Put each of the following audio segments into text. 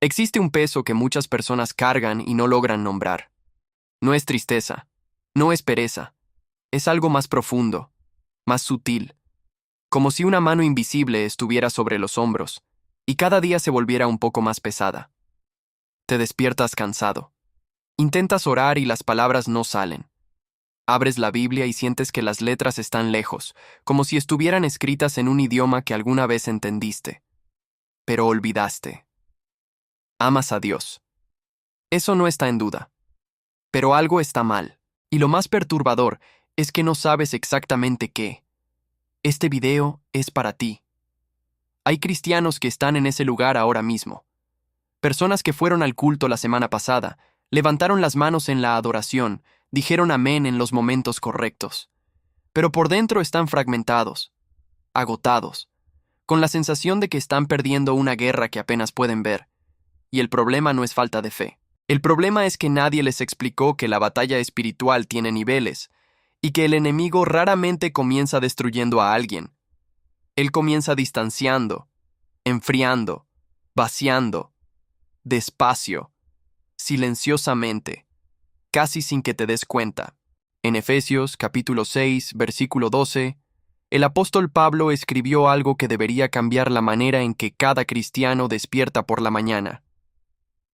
Existe un peso que muchas personas cargan y no logran nombrar. No es tristeza, no es pereza, es algo más profundo, más sutil, como si una mano invisible estuviera sobre los hombros y cada día se volviera un poco más pesada. Te despiertas cansado. Intentas orar y las palabras no salen. Abres la Biblia y sientes que las letras están lejos, como si estuvieran escritas en un idioma que alguna vez entendiste, pero olvidaste. Amas a Dios. Eso no está en duda. Pero algo está mal. Y lo más perturbador es que no sabes exactamente qué. Este video es para ti. Hay cristianos que están en ese lugar ahora mismo. Personas que fueron al culto la semana pasada, levantaron las manos en la adoración, dijeron amén en los momentos correctos. Pero por dentro están fragmentados, agotados, con la sensación de que están perdiendo una guerra que apenas pueden ver. Y el problema no es falta de fe. El problema es que nadie les explicó que la batalla espiritual tiene niveles y que el enemigo raramente comienza destruyendo a alguien. Él comienza distanciando, enfriando, vaciando, despacio, silenciosamente, casi sin que te des cuenta. En Efesios capítulo 6, versículo 12, el apóstol Pablo escribió algo que debería cambiar la manera en que cada cristiano despierta por la mañana.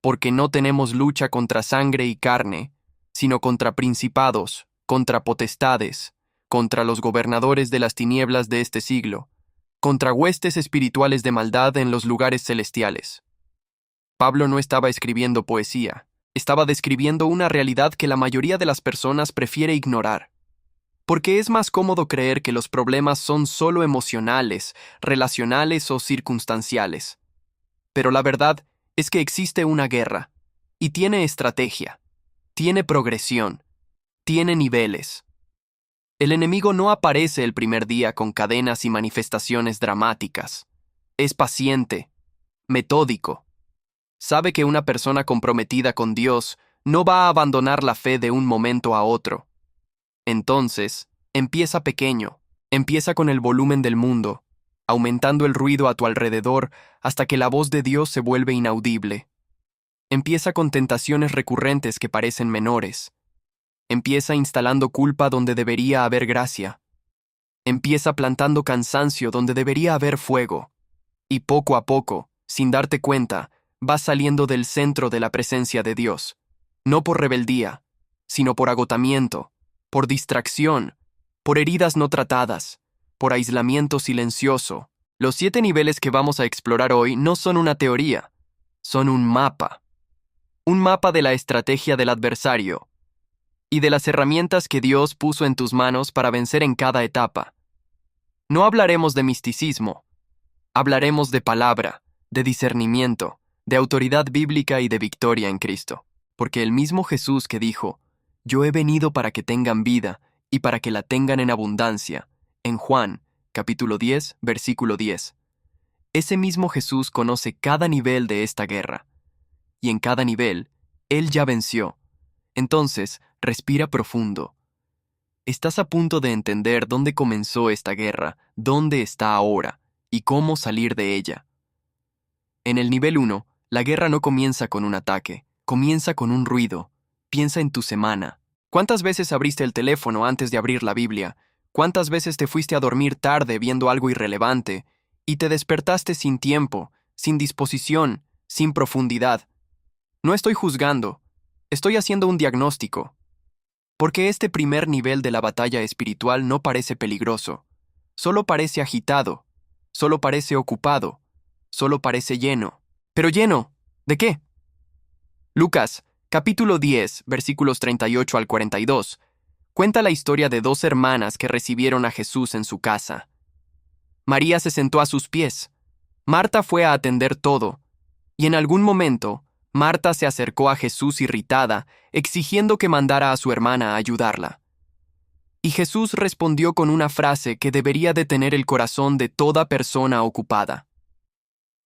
Porque no tenemos lucha contra sangre y carne, sino contra principados, contra potestades, contra los gobernadores de las tinieblas de este siglo, contra huestes espirituales de maldad en los lugares celestiales. Pablo no estaba escribiendo poesía, estaba describiendo una realidad que la mayoría de las personas prefiere ignorar. Porque es más cómodo creer que los problemas son solo emocionales, relacionales o circunstanciales. Pero la verdad es que existe una guerra, y tiene estrategia, tiene progresión, tiene niveles. El enemigo no aparece el primer día con cadenas y manifestaciones dramáticas. Es paciente, metódico. Sabe que una persona comprometida con Dios no va a abandonar la fe de un momento a otro. Entonces, empieza pequeño, empieza con el volumen del mundo, aumentando el ruido a tu alrededor hasta que la voz de Dios se vuelve inaudible. Empieza con tentaciones recurrentes que parecen menores. Empieza instalando culpa donde debería haber gracia. Empieza plantando cansancio donde debería haber fuego. Y poco a poco, sin darte cuenta, vas saliendo del centro de la presencia de Dios. No por rebeldía, sino por agotamiento, por distracción, por heridas no tratadas, por aislamiento silencioso. Los 7 niveles que vamos a explorar hoy no son una teoría, son un mapa. Un mapa de la estrategia del adversario y de las herramientas que Dios puso en tus manos para vencer en cada etapa. No hablaremos de misticismo, hablaremos de palabra, de discernimiento, de autoridad bíblica y de victoria en Cristo. Porque el mismo Jesús que dijo, «Yo he venido para que tengan vida y para que la tengan en abundancia», en Juan, capítulo 10, versículo 10. Ese mismo Jesús conoce cada nivel de esta guerra. Y en cada nivel, Él ya venció. Entonces, respira profundo. Estás a punto de entender dónde comenzó esta guerra, dónde está ahora, y cómo salir de ella. En el nivel 1, la guerra no comienza con un ataque, comienza con un ruido. Piensa en tu semana. ¿Cuántas veces abriste el teléfono antes de abrir la Biblia? ¿Cuántas veces te fuiste a dormir tarde viendo algo irrelevante y te despertaste sin tiempo, sin disposición, sin profundidad? No estoy juzgando, estoy haciendo un diagnóstico. Porque este primer nivel de la batalla espiritual no parece peligroso, solo parece agitado, solo parece ocupado, solo parece lleno. ¿Pero lleno? ¿De qué? Lucas, capítulo 10, versículos 38 al 42, cuenta la historia de 2 hermanas que recibieron a Jesús en su casa. María se sentó a sus pies. Marta fue a atender todo, y en algún momento, Marta se acercó a Jesús irritada, exigiendo que mandara a su hermana a ayudarla. Y Jesús respondió con una frase que debería detener el corazón de toda persona ocupada.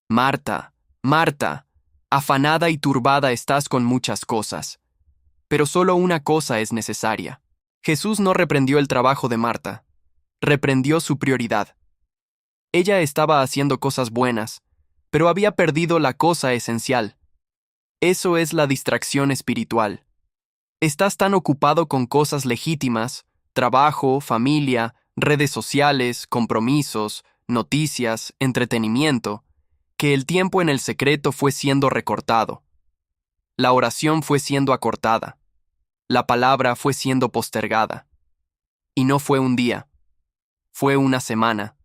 Marta, Marta, afanada y turbada estás con muchas cosas, pero solo una cosa es necesaria. Jesús no reprendió el trabajo de Marta, reprendió su prioridad. Ella estaba haciendo cosas buenas, pero había perdido la cosa esencial, Eso es la distracción espiritual. Estás tan ocupado con cosas legítimas, trabajo, familia, redes sociales, compromisos, noticias, entretenimiento, que el tiempo en el secreto fue siendo recortado. La oración fue siendo acortada. La palabra fue siendo postergada. Y no fue un día. Fue una semana.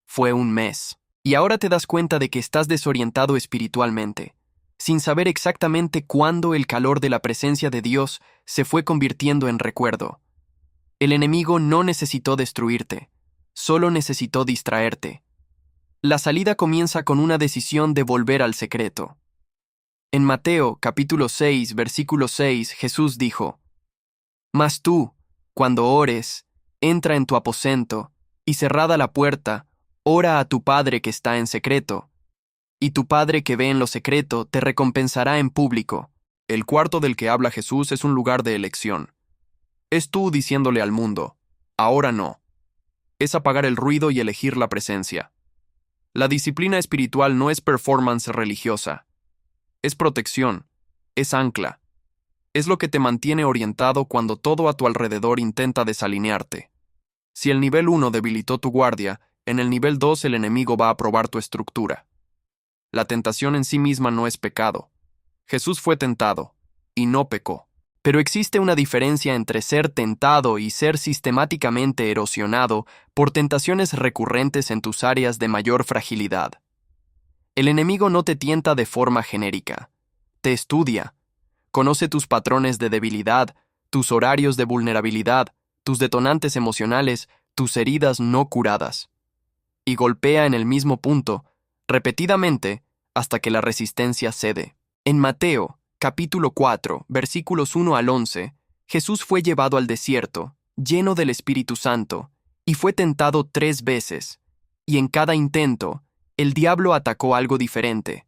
Fue un mes. Y ahora te das cuenta de que estás desorientado espiritualmente, sin saber exactamente cuándo el calor de la presencia de Dios se fue convirtiendo en recuerdo. El enemigo no necesitó destruirte, solo necesitó distraerte. La salida comienza con una decisión de volver al secreto. En Mateo, capítulo 6, versículo 6, Jesús dijo: Mas tú, cuando ores, entra en tu aposento, y cerrada la puerta, ora a tu Padre que está en secreto, y tu Padre que ve en lo secreto te recompensará en público. El cuarto del que habla Jesús es un lugar de elección. Es tú diciéndole al mundo: ahora no. Es apagar el ruido y elegir la presencia. La disciplina espiritual no es performance religiosa. Es protección. Es ancla. Es lo que te mantiene orientado cuando todo a tu alrededor intenta desalinearte. Si el nivel 1 debilitó tu guardia, en el nivel 2 el enemigo va a probar tu estructura. La tentación en sí misma no es pecado. Jesús fue tentado, y no pecó. Pero existe una diferencia entre ser tentado y ser sistemáticamente erosionado por tentaciones recurrentes en tus áreas de mayor fragilidad. El enemigo no te tienta de forma genérica. Te estudia. Conoce tus patrones de debilidad, tus horarios de vulnerabilidad, tus detonantes emocionales, tus heridas no curadas. Y golpea en el mismo punto, repetidamente, hasta que la resistencia cede. En Mateo, capítulo 4, versículos 1 al 11, Jesús fue llevado al desierto, lleno del Espíritu Santo, y fue tentado 3 veces, y en cada intento, el diablo atacó algo diferente: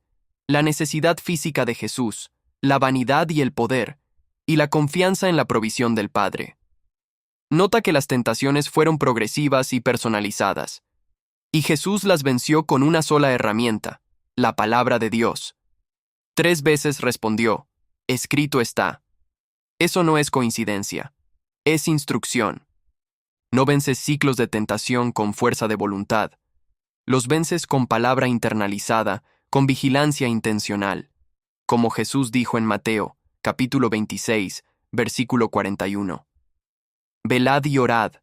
la necesidad física de Jesús, la vanidad y el poder, y la confianza en la provisión del Padre. Nota que las tentaciones fueron progresivas y personalizadas, y Jesús las venció con una sola herramienta: la palabra de Dios. 3 veces respondió: escrito está. Eso no es coincidencia, es instrucción. No vences ciclos de tentación con fuerza de voluntad. Los vences con palabra internalizada, con vigilancia intencional. Como Jesús dijo en Mateo, capítulo 26, versículo 41. Velad y orad,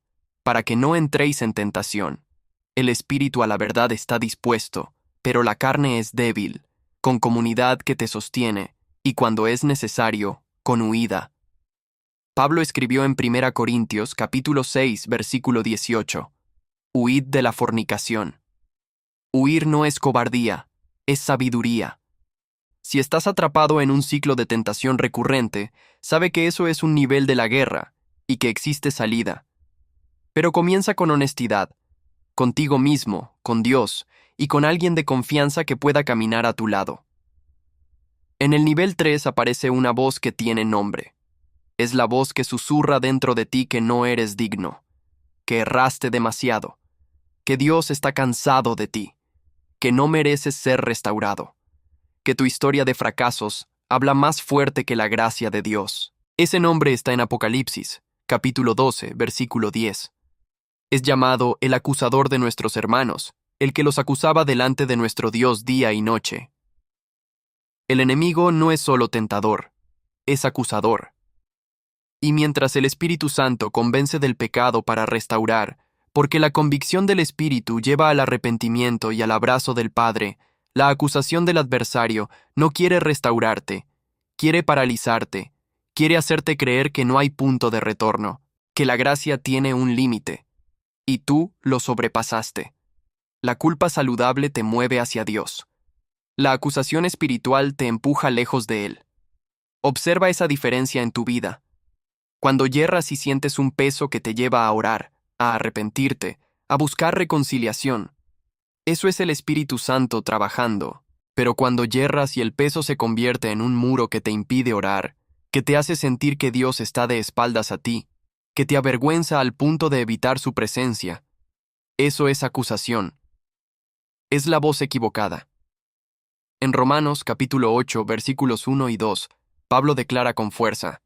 para que no entréis en tentación. El espíritu a la verdad está dispuesto, pero la carne es débil, con comunidad que te sostiene, y cuando es necesario, con huida. Pablo escribió en 1 Corintios, capítulo 6, versículo 18. Huid de la fornicación. Huir no es cobardía, es sabiduría. Si estás atrapado en un ciclo de tentación recurrente, sabe que eso es un nivel de la guerra, y que existe salida. Pero comienza con honestidad, contigo mismo, con Dios, y con alguien de confianza que pueda caminar a tu lado. En el nivel 3 aparece una voz que tiene nombre. Es la voz que susurra dentro de ti que no eres digno, que erraste demasiado, que Dios está cansado de ti, que no mereces ser restaurado, que tu historia de fracasos habla más fuerte que la gracia de Dios. Ese nombre está en Apocalipsis, capítulo 12, versículo 10. Es llamado el acusador de nuestros hermanos, el que los acusaba delante de nuestro Dios día y noche. El enemigo no es solo tentador, es acusador. Y mientras el Espíritu Santo convence del pecado para restaurar, porque la convicción del Espíritu lleva al arrepentimiento y al abrazo del Padre, la acusación del adversario no quiere restaurarte, quiere paralizarte, quiere hacerte creer que no hay punto de retorno, que la gracia tiene un límite, y tú lo sobrepasaste. La culpa saludable te mueve hacia Dios. La acusación espiritual te empuja lejos de Él. Observa esa diferencia en tu vida. Cuando yerras y sientes un peso que te lleva a orar, a arrepentirte, a buscar reconciliación, eso es el Espíritu Santo trabajando. Pero cuando yerras y el peso se convierte en un muro que te impide orar, que te hace sentir que Dios está de espaldas a ti, que te avergüenza al punto de evitar su presencia, eso es acusación. Es la voz equivocada. En Romanos capítulo 8, versículos 1 y 2, Pablo declara con fuerza: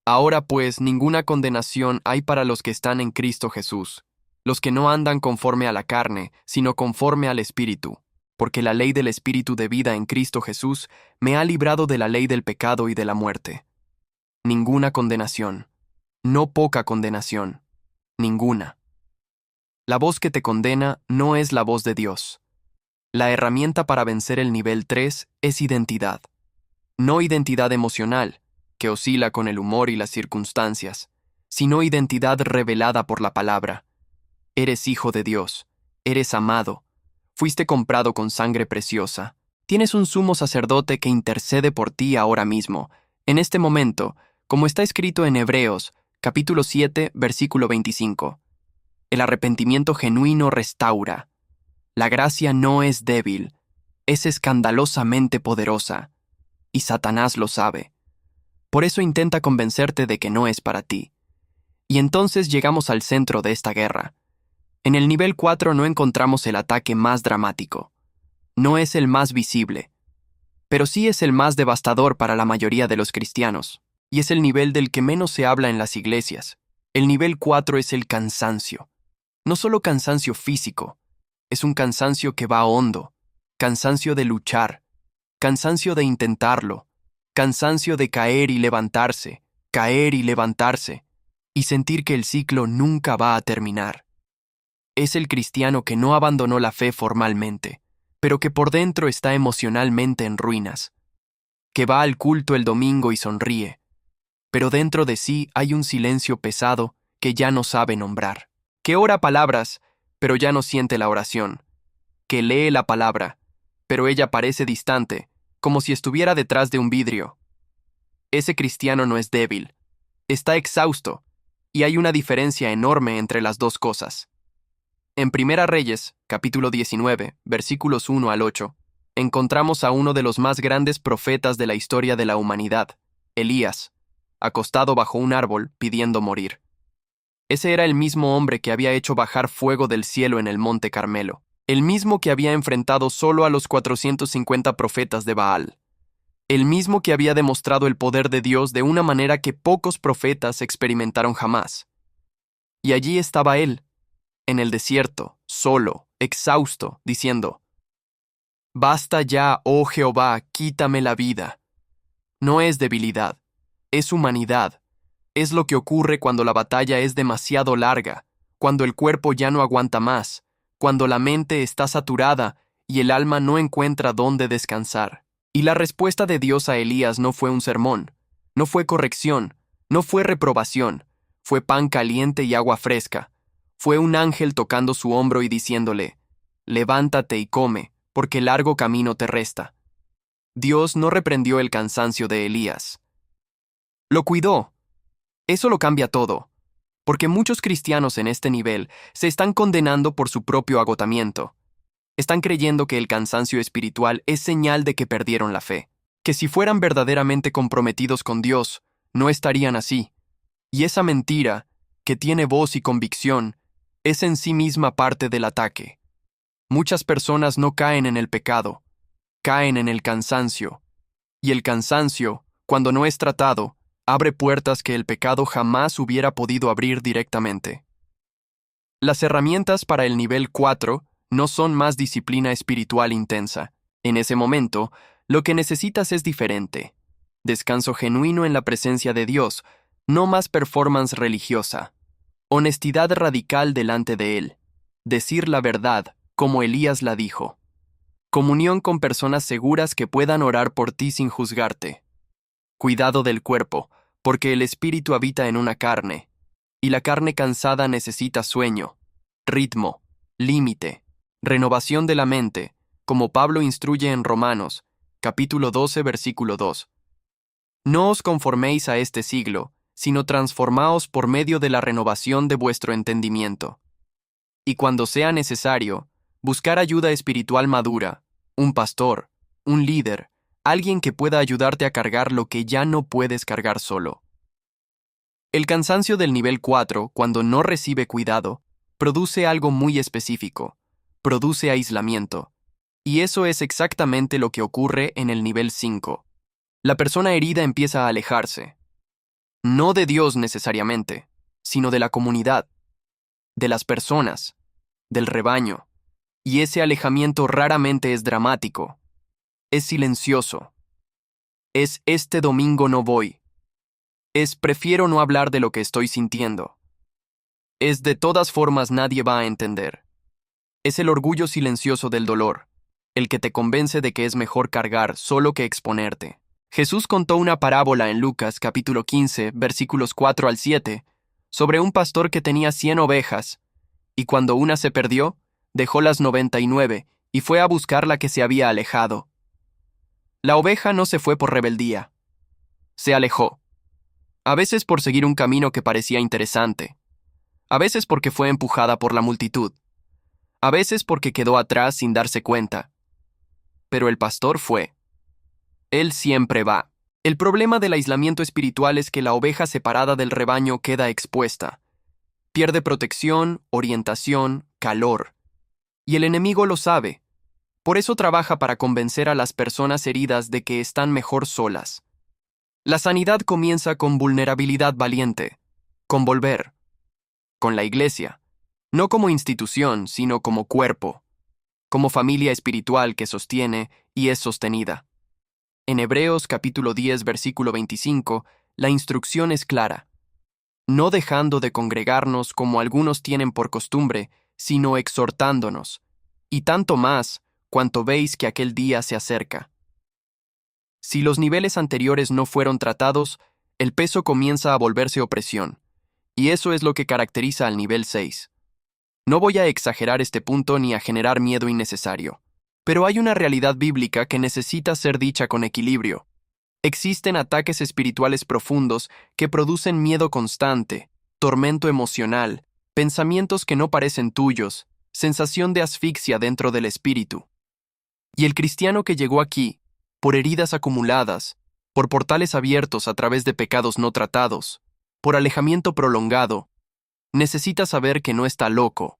Ahora pues ninguna condenación hay para los que están en Cristo Jesús, los que no andan conforme a la carne, sino conforme al Espíritu, porque la ley del Espíritu de vida en Cristo Jesús me ha librado de la ley del pecado y de la muerte. Ninguna condenación, no poca condenación, ninguna. La voz que te condena no es la voz de Dios. La herramienta para vencer el nivel 3 es identidad. No identidad emocional, que oscila con el humor y las circunstancias, sino identidad revelada por la palabra. Eres hijo de Dios, eres amado, fuiste comprado con sangre preciosa, tienes un sumo sacerdote que intercede por ti ahora mismo, en este momento, como está escrito en Hebreos, capítulo 7, versículo 25. El arrepentimiento genuino restaura. La gracia no es débil, es escandalosamente poderosa, y Satanás lo sabe. Por eso intenta convencerte de que no es para ti. Y entonces llegamos al centro de esta guerra. En el nivel 4 no encontramos el ataque más dramático. No es el más visible, pero sí es el más devastador para la mayoría de los cristianos, y es el nivel del que menos se habla en las iglesias. El nivel 4 es el cansancio. No solo cansancio físico, es un cansancio que va hondo, cansancio de luchar, cansancio de intentarlo, cansancio de caer y levantarse, y sentir que el ciclo nunca va a terminar. Es el cristiano que no abandonó la fe formalmente, pero que por dentro está emocionalmente en ruinas, que va al culto el domingo y sonríe, pero dentro de sí hay un silencio pesado que ya no sabe nombrar, que ora palabras, pero ya no siente la oración, que lee la palabra, pero ella parece distante, como si estuviera detrás de un vidrio. Ese cristiano no es débil, está exhausto, y hay una diferencia enorme entre las dos cosas. En Primera Reyes, capítulo 19, versículos 1 al 8, encontramos a uno de los más grandes profetas de la historia de la humanidad, Elías, acostado bajo un árbol pidiendo morir. Ese era el mismo hombre que había hecho bajar fuego del cielo en el monte Carmelo, el mismo que había enfrentado solo a los 450 profetas de Baal, el mismo que había demostrado el poder de Dios de una manera que pocos profetas experimentaron jamás. Y allí estaba él, en el desierto, solo, exhausto, diciendo: Basta ya, oh Jehová, quítame la vida. No es debilidad, es humanidad. Es lo que ocurre cuando la batalla es demasiado larga, cuando el cuerpo ya no aguanta más, cuando la mente está saturada y el alma no encuentra dónde descansar. Y la respuesta de Dios a Elías no fue un sermón, no fue corrección, no fue reprobación, fue pan caliente y agua fresca. Fue un ángel tocando su hombro y diciéndole: Levántate y come, porque largo camino te resta. Dios no reprendió el cansancio de Elías. Lo cuidó. Eso lo cambia todo, porque muchos cristianos en este nivel se están condenando por su propio agotamiento. Están creyendo que el cansancio espiritual es señal de que perdieron la fe, que si fueran verdaderamente comprometidos con Dios, no estarían así. Y esa mentira, que tiene voz y convicción, es en sí misma parte del ataque. Muchas personas no caen en el pecado, caen en el cansancio. Y el cansancio, cuando no es tratado, abre puertas que el pecado jamás hubiera podido abrir directamente. Las herramientas para el nivel 4 no son más disciplina espiritual intensa. En ese momento, lo que necesitas es diferente. Descanso genuino en la presencia de Dios, no más performance religiosa. Honestidad radical delante de Él. Decir la verdad, como Elías la dijo. Comunión con personas seguras que puedan orar por ti sin juzgarte. Cuidado del cuerpo, porque el espíritu habita en una carne, y la carne cansada necesita sueño, ritmo, límite, renovación de la mente, como Pablo instruye en Romanos, capítulo 12, versículo 2. No os conforméis a este siglo, sino transformaos por medio de la renovación de vuestro entendimiento. Y cuando sea necesario, buscar ayuda espiritual madura, un pastor, un líder, alguien que pueda ayudarte a cargar lo que ya no puedes cargar solo. El cansancio del nivel 4, cuando no recibe cuidado, produce algo muy específico, produce aislamiento. Y eso es exactamente lo que ocurre en el nivel 5. La persona herida empieza a alejarse. No de Dios necesariamente, sino de la comunidad, de las personas, del rebaño. Y ese alejamiento raramente es dramático. Es silencioso. Es este domingo no voy. Es prefiero no hablar de lo que estoy sintiendo. Es de todas formas nadie va a entender. Es el orgullo silencioso del dolor, el que te convence de que es mejor cargar solo que exponerte. Jesús contó una parábola en Lucas capítulo 15, versículos 4 al 7, sobre un pastor que tenía 100 ovejas, y cuando una se perdió, dejó las 99 y fue a buscar la que se había alejado. La oveja no se fue por rebeldía. Se alejó. A veces por seguir un camino que parecía interesante. A veces porque fue empujada por la multitud. A veces porque quedó atrás sin darse cuenta. Pero el pastor fue. Él siempre va. El problema del aislamiento espiritual es que la oveja separada del rebaño queda expuesta. Pierde protección, orientación, calor. Y el enemigo lo sabe. Por eso trabaja para convencer a las personas heridas de que están mejor solas. La sanidad comienza con vulnerabilidad valiente, con volver, con la iglesia, no como institución, sino como cuerpo, como familia espiritual que sostiene y es sostenida. En Hebreos capítulo 10, versículo 25, la instrucción es clara. No dejando de congregarnos como algunos tienen por costumbre, sino exhortándonos, y tanto más, cuanto veis que aquel día se acerca. Si los niveles anteriores no fueron tratados, el peso comienza a volverse opresión, y eso es lo que caracteriza al nivel 6. No voy a exagerar este punto ni a generar miedo innecesario, pero hay una realidad bíblica que necesita ser dicha con equilibrio. Existen ataques espirituales profundos que producen miedo constante, tormento emocional, pensamientos que no parecen tuyos, sensación de asfixia dentro del espíritu. Y el cristiano que llegó aquí, por heridas acumuladas, por portales abiertos a través de pecados no tratados, por alejamiento prolongado, necesita saber que no está loco.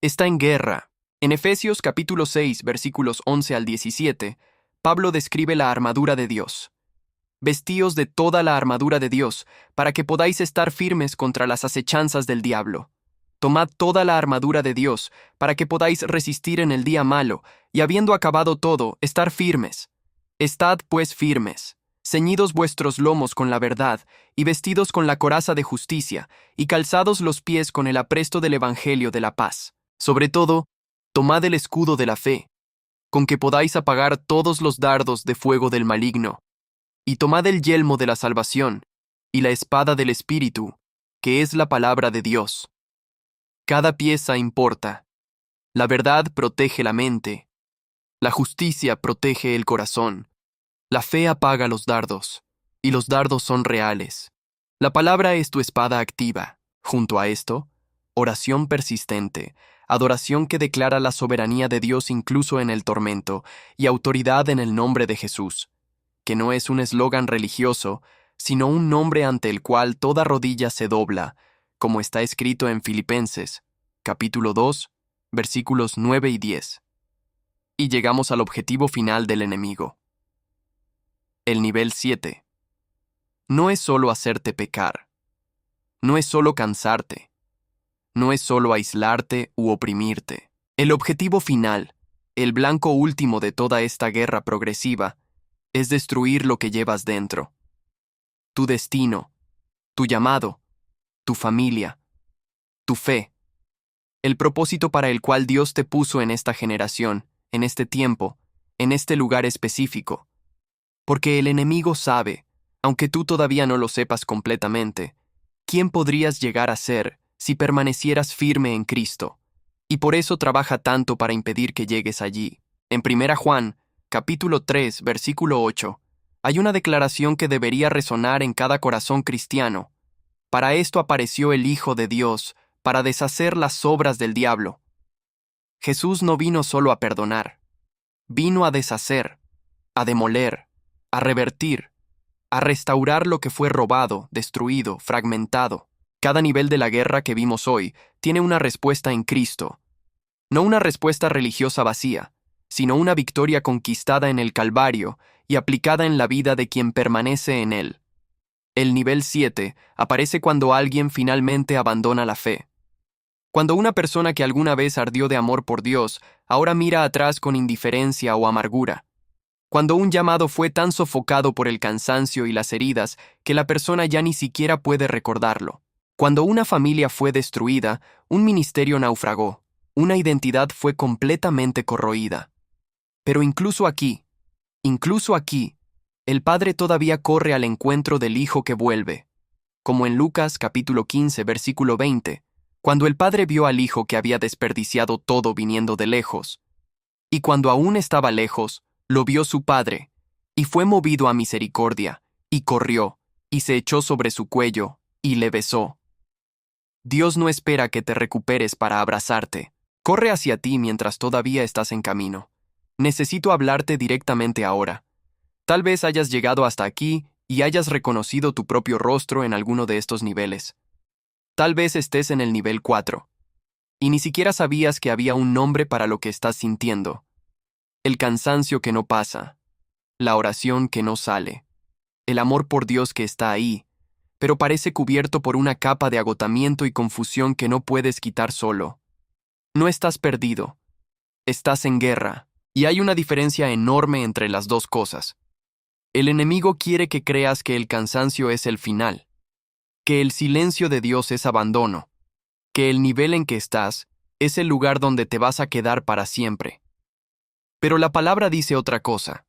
Está en guerra. En Efesios capítulo 6, versículos 11 al 17, Pablo describe la armadura de Dios. Vestíos de toda la armadura de Dios, para que podáis estar firmes contra las acechanzas del diablo. Tomad toda la armadura de Dios, para que podáis resistir en el día malo, y habiendo acabado todo, estar firmes. Estad pues firmes, ceñidos vuestros lomos con la verdad, y vestidos con la coraza de justicia, y calzados los pies con el apresto del evangelio de la paz. Sobre todo, tomad el escudo de la fe, con que podáis apagar todos los dardos de fuego del maligno, y tomad el yelmo de la salvación, y la espada del Espíritu, que es la palabra de Dios. Cada pieza importa. La verdad protege la mente. La justicia protege el corazón. La fe apaga los dardos, y los dardos son reales. La palabra es tu espada activa. Junto a esto, oración persistente, adoración que declara la soberanía de Dios incluso en el tormento, y autoridad en el nombre de Jesús, que no es un eslogan religioso, sino un nombre ante el cual toda rodilla se dobla, como está escrito en Filipenses, capítulo 2, versículos 9 y 10. Y llegamos al objetivo final del enemigo. El nivel 7. No es solo hacerte pecar. No es solo cansarte. No es solo aislarte u oprimirte. El objetivo final, el blanco último de toda esta guerra progresiva, es destruir lo que llevas dentro. Tu destino, tu llamado, tu familia, tu fe. El propósito para el cual Dios te puso en esta generación, en este tiempo, en este lugar específico. Porque el enemigo sabe, aunque tú todavía no lo sepas completamente, quién podrías llegar a ser si permanecieras firme en Cristo, y por eso trabaja tanto para impedir que llegues allí. En 1 Juan, capítulo 3, versículo 8, hay una declaración que debería resonar en cada corazón cristiano. Para esto apareció el Hijo de Dios, para deshacer las obras del diablo. Jesús no vino solo a perdonar, vino a deshacer, a demoler, a revertir, a restaurar lo que fue robado, destruido, fragmentado. Cada nivel de la guerra que vimos hoy tiene una respuesta en Cristo. No una respuesta religiosa vacía, sino una victoria conquistada en el Calvario y aplicada en la vida de quien permanece en él. El nivel 7 aparece cuando alguien finalmente abandona la fe. Cuando una persona que alguna vez ardió de amor por Dios, ahora mira atrás con indiferencia o amargura. Cuando un llamado fue tan sofocado por el cansancio y las heridas que la persona ya ni siquiera puede recordarlo. Cuando una familia fue destruida, un ministerio naufragó, una identidad fue completamente corroída. Pero incluso aquí, el Padre todavía corre al encuentro del Hijo que vuelve. Como en Lucas capítulo 15, versículo 20, cuando el Padre vio al Hijo que había desperdiciado todo viniendo de lejos. Y cuando aún estaba lejos, lo vio su Padre, y fue movido a misericordia, y corrió, y se echó sobre su cuello, y le besó. Dios no espera que te recuperes para abrazarte. Corre hacia ti mientras todavía estás en camino. Necesito hablarte directamente ahora. Tal vez hayas llegado hasta aquí y hayas reconocido tu propio rostro en alguno de estos niveles. Tal vez estés en el nivel 4. Y ni siquiera sabías que había un nombre para lo que estás sintiendo. El cansancio que no pasa. La oración que no sale. El amor por Dios que está ahí, pero parece cubierto por una capa de agotamiento y confusión que no puedes quitar solo. No estás perdido. Estás en guerra. Y hay una diferencia enorme entre las dos cosas. El enemigo quiere que creas que el cansancio es el final, que el silencio de Dios es abandono, que el nivel en que estás es el lugar donde te vas a quedar para siempre. Pero la palabra dice otra cosa.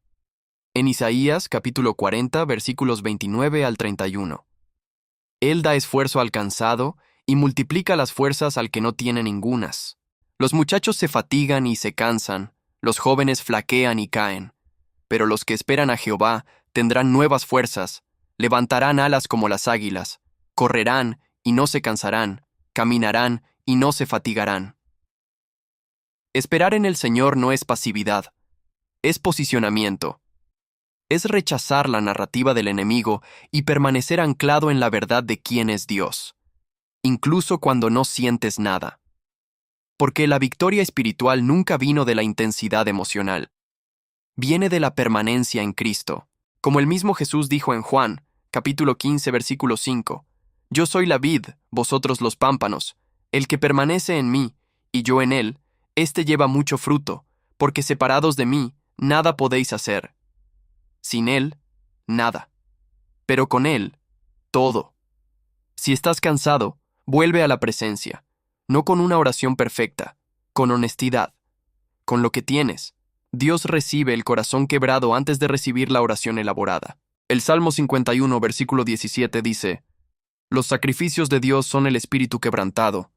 En Isaías capítulo 40, versículos 29 al 31. Él da esfuerzo al cansado y multiplica las fuerzas al que no tiene ningunas. Los muchachos se fatigan y se cansan, los jóvenes flaquean y caen. Pero los que esperan a Jehová tendrán nuevas fuerzas, levantarán alas como las águilas, correrán y no se cansarán, caminarán y no se fatigarán. Esperar en el Señor no es pasividad, es posicionamiento. Es rechazar la narrativa del enemigo y permanecer anclado en la verdad de quién es Dios, incluso cuando no sientes nada. Porque la victoria espiritual nunca vino de la intensidad emocional. Viene de la permanencia en Cristo. Como el mismo Jesús dijo en Juan, capítulo 15, versículo 5, Yo soy la vid, vosotros los pámpanos. El que permanece en mí, y yo en él, éste lleva mucho fruto, porque separados de mí, nada podéis hacer. Sin él, nada. Pero con él, todo. Si estás cansado, vuelve a la presencia, no con una oración perfecta, con honestidad, con lo que tienes. Dios recibe el corazón quebrado antes de recibir la oración elaborada. El Salmo 51, versículo 17 dice, Los sacrificios de Dios son el espíritu quebrantado.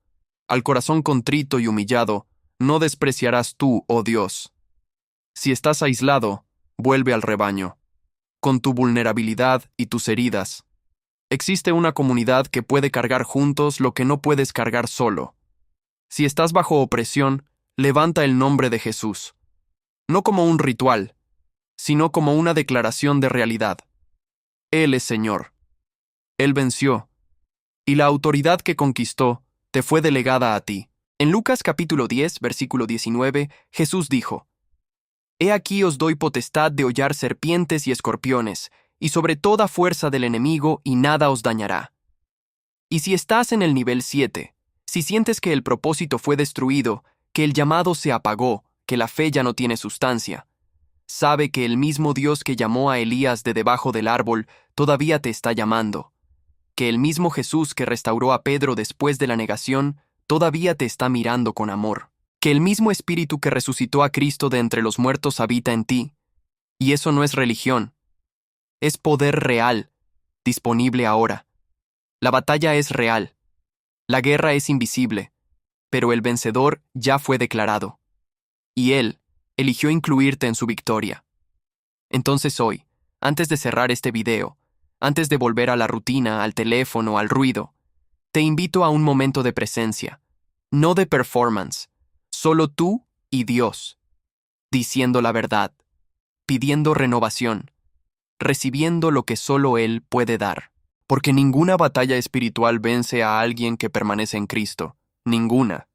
Al corazón contrito y humillado, no despreciarás tú, oh Dios. Si estás aislado, vuelve al rebaño. Con tu vulnerabilidad y tus heridas. Existe una comunidad que puede cargar juntos lo que no puedes cargar solo. Si estás bajo opresión, levanta el nombre de Jesús. No como un ritual, sino como una declaración de realidad. Él es Señor. Él venció, y la autoridad que conquistó te fue delegada a ti. En Lucas capítulo 10, versículo 19, Jesús dijo, He aquí os doy potestad de hollar serpientes y escorpiones, y sobre toda fuerza del enemigo, y nada os dañará. Y si estás en el nivel 7, si sientes que el propósito fue destruido, que el llamado se apagó, que la fe ya no tiene sustancia, sabe que el mismo Dios que llamó a Elías de debajo del árbol todavía te está llamando, que el mismo Jesús que restauró a Pedro después de la negación todavía te está mirando con amor, que el mismo Espíritu que resucitó a Cristo de entre los muertos habita en ti. Y eso no es religión, es poder real, disponible ahora. La batalla es real, la guerra es invisible, pero el vencedor ya fue declarado. Y Él eligió incluirte en su victoria. Entonces hoy, antes de cerrar este video, antes de volver a la rutina, al teléfono, al ruido, te invito a un momento de presencia, no de performance, solo tú y Dios, diciendo la verdad, pidiendo renovación, recibiendo lo que solo Él puede dar. Porque ninguna batalla espiritual vence a alguien que permanece en Cristo, ninguna.